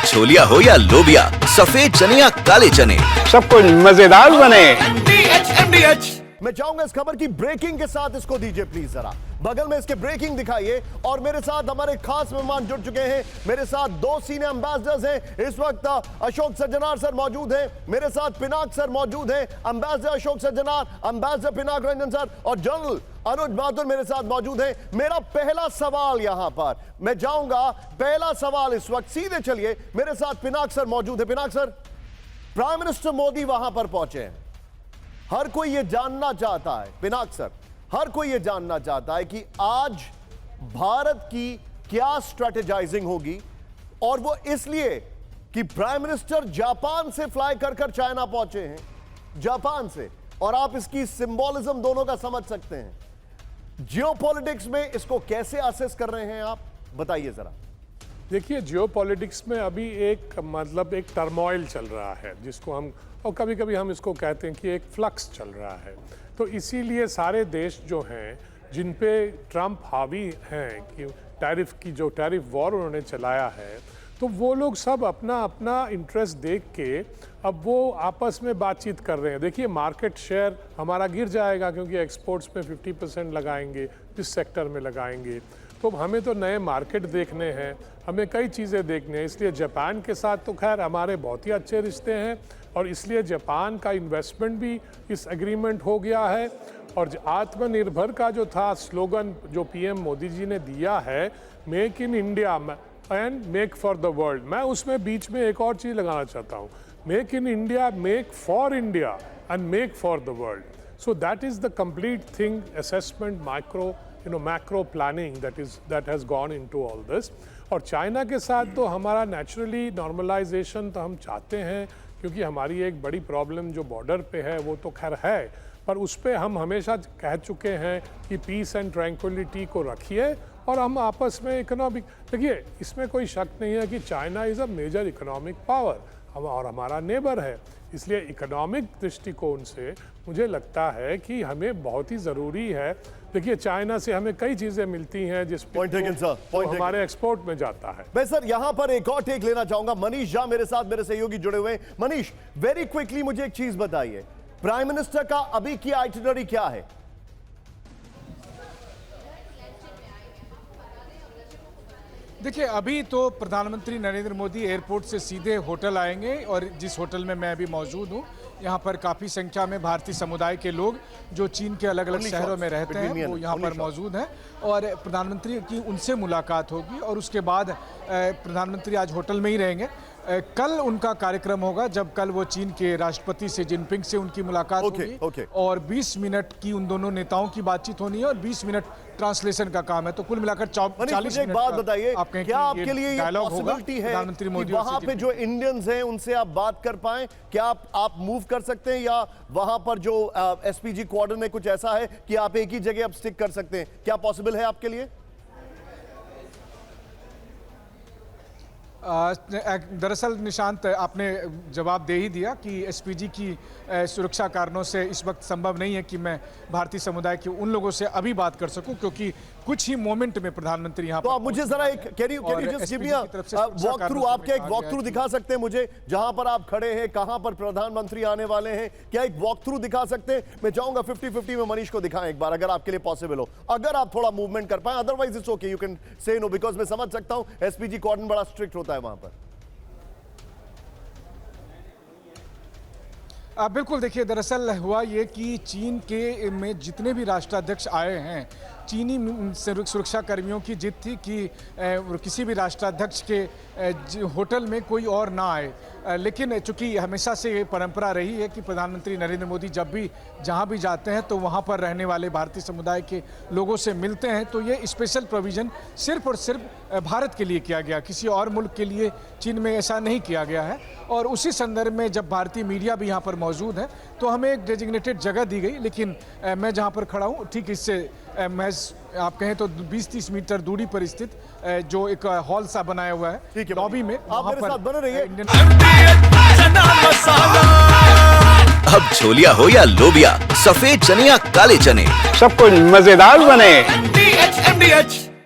छोलिया हो या लोबिया, सफेद चने या काले चने, सब कुछ मजेदार बने। मैं चाहूंगा इस खबर की ब्रेकिंग के साथ इसको दीजिए प्लीज जरा, बगल में इसके ब्रेकिंग दिखाइए। और मेरे साथ हमारे खास मेहमान जुड़ चुके हैं। मेरे साथ दो सीनियर एम्बेसडर्स हैं इस वक्त। अशोक सज्जनार सर मौजूद हैं, मेरे साथ पिनाक सर मौजूद हैं। Ambassador Ashok Sajjanar, ambassador Pinak Ranjan sir और जनरल अनुज बहादुर मेरे साथ मौजूद हैं। मेरा पहला सवाल यहां पर मैं जाऊंगा, पहला सवाल इस वक्त सीधे चलिए, मेरे साथ पिनाक सर मौजूद है। Pinak sir, prime minister Modi वहां पर पहुंचे हैं। हर कोई यह जानना चाहता है, पिनाक सर, हर कोई यह जानना चाहता है कि आज भारत की क्या स्ट्रेटेजाइजिंग होगी, और वो इसलिए कि प्राइम मिनिस्टर जापान से फ्लाई कर कर चाइना पहुंचे हैं, जापान से, और आप इसकी सिंबोलिज्म दोनों का समझ सकते हैं। जियोपॉलिटिक्स में इसको कैसे असेस कर रहे हैं आप, बताइए जरा। देखिए, जियोपॉलिटिक्स में अभी एक टर्मोइल चल रहा है, जिसको हम, और कभी कभी हम इसको कहते हैं कि एक फ्लक्स चल रहा है। तो इसीलिए सारे देश जो हैं जिन पे ट्रंप हावी हैं कि टैरिफ वॉर उन्होंने चलाया है, तो वो लोग सब अपना अपना इंटरेस्ट देख के अब वो आपस में बातचीत कर रहे हैं। देखिए, मार्केट शेयर हमारा गिर जाएगा क्योंकि एक्सपोर्ट्स में 50% लगाएंगे, जिस सेक्टर में लगाएंगे। तो हमें तो नए मार्केट देखने हैं, हमें कई चीज़ें देखनी हैं। इसलिए जापान के साथ तो खैर हमारे बहुत ही अच्छे रिश्ते हैं, और इसलिए जापान का इन्वेस्टमेंट भी इस एग्रीमेंट हो गया है। और आत्मनिर्भर का जो था स्लोगन जो पीएम मोदी जी ने दिया है, make in India and make for the world, मैं उसमें बीच में एक और चीज़ लगाना चाहता हूँ, make in India, make for India and make for the world. So that is the complete thing, assessment, macro planning that has gone into all this। और China के साथ तो हमारा नेचुरली नॉर्मलाइजेशन तो हम चाहते हैं, क्योंकि हमारी एक बड़ी प्रॉब्लम जो बॉर्डर पे है वो तो खैर है, पर उस पे हम हमेशा कह चुके हैं कि पीस एंड ट्रैंक्विलिटी को रखिए, और हम आपस में इकोनॉमिक, देखिए इसमें कोई शक नहीं है कि China is a major economic power, और हमारा नेबर है। इसलिए इकोनॉमिक दृष्टिकोण से मुझे लगता है कि हमें बहुत ही ज़रूरी है। देखिए, चाइना से हमें कई चीज़ें मिलती हैं जिस हमारे एक्सपोर्ट में जाता है। मैं सर यहां पर एक और टेक लेना चाहूंगा। मनीष झा मेरे साथ, मेरे सहयोगी जुड़े हुए हैं। मनीष, वेरी क्विकली मुझे एक चीज बताइए, प्राइम मिनिस्टर का अभी की आइटिनरी क्या है? देखिए, अभी तो प्रधानमंत्री नरेंद्र मोदी एयरपोर्ट से सीधे होटल आएंगे, और जिस होटल में मैं अभी मौजूद हूं, यहाँ पर काफ़ी संख्या में भारतीय समुदाय के लोग जो चीन के अलग अलग शहरों में रहते हैं वो यहाँ पर मौजूद हैं, और प्रधानमंत्री की उनसे मुलाकात होगी। और उसके बाद प्रधानमंत्री आज होटल में ही रहेंगे। कल उनका कार्यक्रम होगा, जब कल वो चीन के राष्ट्रपति शी जिनपिंग से उनकी मुलाकात होगी, और 20 मिनट की उन दोनों नेताओं की बातचीत होनी है, और 20 मिनट ट्रांसलेशन का काम है। तो कुल मिलाकर 40 मिनट। बात बताइए, क्या आपके लिए ये पॉसिबिलिटी है प्रधानमंत्री मोदी वहां पे जो इंडियंस हैं उनसे आप बात कर पाएं? क्या आप मूव कर सकते हैं, या वहां पर जो एसपीजी क्वार्टर में कुछ ऐसा है कि आप एक ही जगह अब स्टिक कर सकते हैं? क्या पॉसिबल है आपके लिए? दरअसल निशांत, आपने जवाब दे ही दिया कि एसपीजी की सुरक्षा कारणों से इस वक्त संभव नहीं है कि मैं भारतीय समुदाय के उन लोगों से अभी बात कर सकूं, क्योंकि कुछ ही मोमेंट में प्रधानमंत्री यहाँ तो आप मुझे जरा एक वॉक थ्रू, आपके एक वॉक थ्रू दिखा सकते हैं मुझे, जहां पर आप खड़े हैं, कहां पर प्रधानमंत्री आने वाले हैं? क्या एक वॉक थ्रू दिखा सकते हैं? मैं चाहूंगा 50-50 में मनीष को दिखाएं एक बार, अगर आपके लिए पॉसिबल हो, अगर आप थोड़ा मूवमेंट कर पाए। Otherwise it's okay, you can say no, because मैं समझ सकता हूं एसपीजी कॉर्डन बड़ा स्ट्रिक्ट होता है वहां पर। बिल्कुल, देखिए, दरअसल हुआ ये कि चीन के में जितने भी राष्ट्राध्यक्ष आए हैं, चीनी सुरक्षा कर्मियों की जिद थी कि किसी भी राष्ट्राध्यक्ष के होटल में कोई और ना आए। लेकिन चूंकि हमेशा से ये परंपरा रही है कि प्रधानमंत्री नरेंद्र मोदी जब भी जहां भी जाते हैं तो वहां पर रहने वाले भारतीय समुदाय के लोगों से मिलते हैं, तो ये स्पेशल प्रोविज़न सिर्फ और सिर्फ भारत के लिए किया गया, किसी और मुल्क के लिए चीन में ऐसा नहीं किया गया है। और उसी संदर्भ में जब भारतीय मीडिया भी यहाँ पर मौजूद है, तो हमें एक डेजिग्नेटेड जगह दी गई। लेकिन मैं जहाँ पर खड़ा हूँ, ठीक इससे महज आप कहें तो 20-30 मीटर दूरी पर स्थित जो एक हॉल सा बनाया हुआ है लॉबी में, आप मेरे साथ बने रहिए। अब छोलिया हो या लोबिया, सफेद चने या काले चने, सब कुछ मजेदार बने।